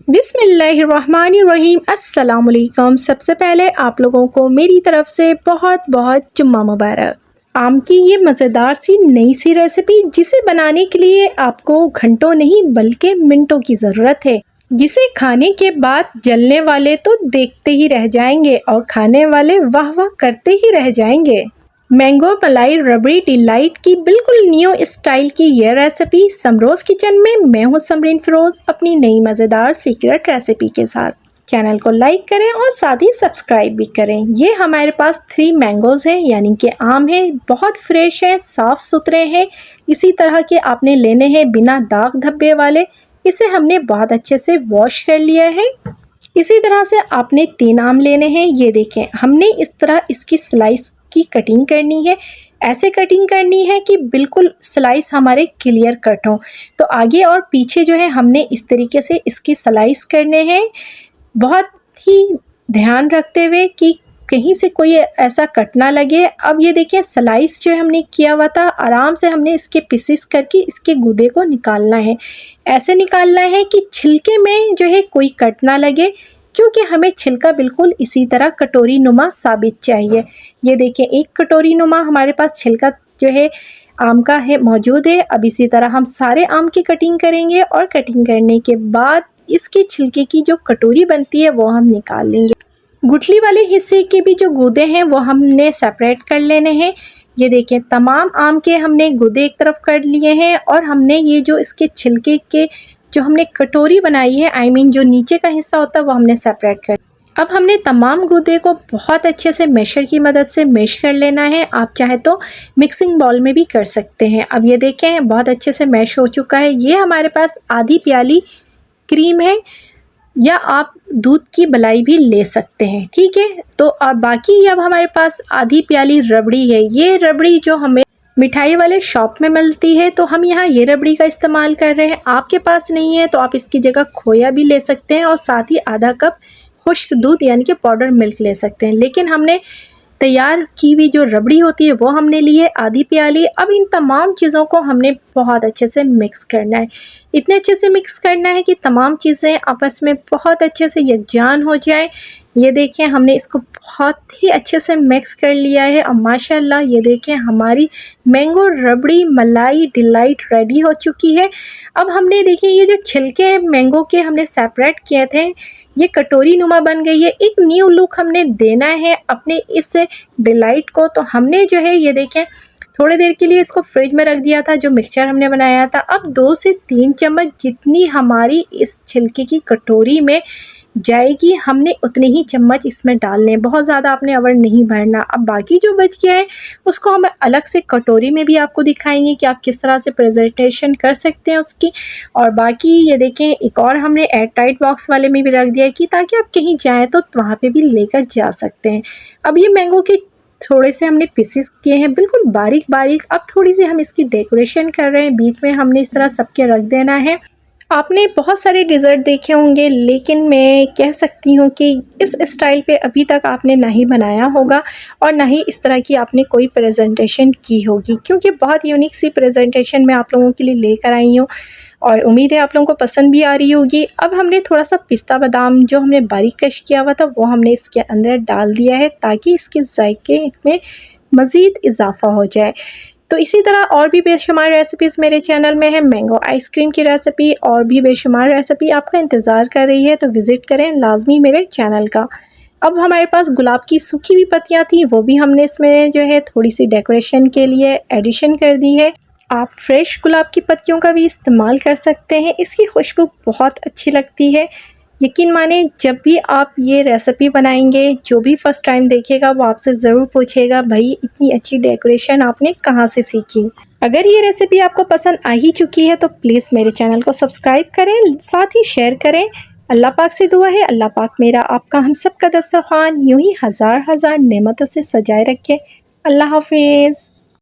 बिस्मिल्लाहिर्रहमानिर्रहीम। अस्सलामुअलैकुम। सबसे पहले आप लोगों को मेरी तरफ से बहुत बहुत जुम्मा मुबारक। आम की ये मज़ेदार सी नई सी रेसिपी जिसे बनाने के लिए आपको घंटों नहीं बल्कि मिनटों की ज़रूरत है, जिसे खाने के बाद जलने वाले तो देखते ही रह जाएंगे और खाने वाले वाह वाह करते ही रह जाएंगे। मैंगो मलाई रबड़ी डिलाइट की बिल्कुल न्यू स्टाइल की ये रेसिपी समरोज़ किचन में मैं हूँ समरीन फिरोज़ अपनी नई मज़ेदार सीक्रेट रेसिपी के साथ। चैनल को लाइक करें और साथ ही सब्सक्राइब भी करें। ये हमारे पास 3 मैंगोज़ हैं, यानी कि आम है, बहुत फ्रेश है, साफ़ सुथरे हैं। इसी तरह के आपने लेने हैं बिना दाग धब्बे वाले। इसे हमने बहुत अच्छे से वॉश कर लिया है। इसी तरह से आपने 3 आम लेने हैं। ये देखें, हमने इस तरह इसकी स्लाइस की कटिंग करनी है। ऐसे कटिंग करनी है कि बिल्कुल स्लाइस हमारे क्लियर कट हो। तो आगे और पीछे जो है हमने इस तरीके से इसकी स्लाइस करने हैं, बहुत ही ध्यान रखते हुए कि कहीं से कोई ऐसा कट ना लगे। अब ये देखिए, स्लाइस जो हमने किया हुआ था, आराम से हमने इसके पीसेस करके इसके गूदे को निकालना है। ऐसे निकालना है कि छिलके में जो है कोई कट ना लगे, क्योंकि हमें छिलका बिल्कुल इसी तरह कटोरी नुमा साबित चाहिए। ये देखिए, एक कटोरी नुमा हमारे पास छिलका जो है आम का है मौजूद है। अब इसी तरह हम सारे आम की कटिंग करेंगे और कटिंग करने के बाद इसके छिलके की जो कटोरी बनती है वो हम निकाल लेंगे। गुठली वाले हिस्से के भी जो गूदे हैं वो हमने सेपरेट कर लेने हैं। ये देखिए, तमाम आम के हमने गूदे एक तरफ कर लिए हैं और हमने ये जो इसके छिलके के जो हमने कटोरी बनाई है, जो नीचे का हिस्सा होता है वो हमने सेपरेट कर। अब हमने तमाम गूदे को बहुत अच्छे से मैशर की मदद से मैश कर लेना है। आप चाहे तो मिक्सिंग बाउल में भी कर सकते हैं। अब ये देखें, बहुत अच्छे से मैश हो चुका है। ये हमारे पास आधी प्याली क्रीम है, या आप दूध की मलाई भी ले सकते हैं, ठीक है। तो और बाकी अब हमारे पास आधी प्याली रबड़ी है। ये रबड़ी जो हमें मिठाई वाले शॉप में मिलती है, तो हम यहाँ ये रबड़ी का इस्तेमाल कर रहे हैं। आपके पास नहीं है तो आप इसकी जगह खोया भी ले सकते हैं और साथ ही आधा कप खुश्क दूध यानी कि पाउडर मिल्क ले सकते हैं। लेकिन हमने तैयार की हुई जो रबड़ी होती है वो हमने ली है आधी प्याली। अब इन तमाम चीज़ों को हमने बहुत अच्छे से मिक्स करना है। इतने अच्छे से मिक्स करना है कि तमाम चीज़ें आपस में बहुत अच्छे से यकजान हो जाए। ये देखें, हमने इसको बहुत ही अच्छे से मिक्स कर लिया है और माशाल्लाह ये देखें, हमारी मैंगो रबड़ी मलाई डिलाइट रेडी हो चुकी है। अब हमने देखिए, ये जो छिलके मैंगो के हमने सेपरेट किए थे, ये कटोरी नुमा बन गई है। एक न्यू लुक हमने देना है अपने इस डिलाइट को। तो हमने जो है ये देखें, थोड़ी देर के लिए इसको फ्रिज में रख दिया था, जो मिक्सचर हमने बनाया था। अब 2 से 3 चम्मच जितनी हमारी इस छिलके की कटोरी में जाएगी, हमने उतने ही चम्मच इसमें डालने, बहुत ज़्यादा आपने अवर नहीं भरना। अब बाकी जो बच गया है उसको हम अलग से कटोरी में भी आपको दिखाएंगे कि आप किस तरह से प्रेजेंटेशन कर सकते हैं उसकी। और बाकी ये देखें, एक और हमने एयर टाइट बॉक्स वाले में भी रख दिया कि ताकि आप कहीं जाएँ तो वहाँ पे भी लेकर जा सकते हैं। अब ये मैंगो के थोड़े से हमने पीसेस किए हैं बिल्कुल बारीक बारीक। अब थोड़ी सी हम इसकी डेकोरेशन कर रहे हैं, बीच में हमने इस तरह सबके रख देना है। आपने बहुत सारे डिज़र्ट देखे होंगे, लेकिन मैं कह सकती हूँ कि इस स्टाइल पे अभी तक आपने ना ही बनाया होगा और ना ही इस तरह की आपने कोई प्रेजेंटेशन की होगी, क्योंकि बहुत यूनिक सी प्रेजेंटेशन मैं आप लोगों के लिए लेकर आई हूँ और उम्मीद है आप लोगों को पसंद भी आ रही होगी। अब हमने थोड़ा सा पिस्ता बादाम जो हमने बारीक कश किया हुआ था वो हमने इसके अंदर डाल दिया है, ताकि इसके जायके में मज़ीद इजाफ़ा हो जाए। तो इसी तरह और भी बेशुमार रेसिपीज़ मेरे चैनल में है। मैंगो आइसक्रीम की रेसिपी और भी बेशुमार रेसिपी आपका इंतज़ार कर रही है, तो विज़िट करें लाजमी मेरे चैनल का। अब हमारे पास गुलाब की सूखी हुई पत्तियाँ थी, वो भी हमने इसमें जो है थोड़ी सी डेकोरेशन के लिए एडिशन कर दी है। आप फ्रेश गुलाब की पत्तियों का भी इस्तेमाल कर सकते हैं, इसकी खुशबू बहुत अच्छी लगती है। यकीन माने, जब भी आप ये रेसिपी बनाएंगे, जो भी फ़र्स्ट टाइम देखेगा वो आपसे ज़रूर पूछेगा, भाई इतनी अच्छी डेकोरेशन आपने कहाँ से सीखी। अगर ये रेसिपी आपको पसंद आ ही चुकी है तो प्लीज़ मेरे चैनल को सब्सक्राइब करें, साथ ही शेयर करें। अल्लाह पाक से दुआ है, अल्लाह पाक मेरा आपका हम सब का दस्तरखान यूँ ही हज़ार हज़ार नेमतों से सजाए रखे। अल्लाह हाफिज़।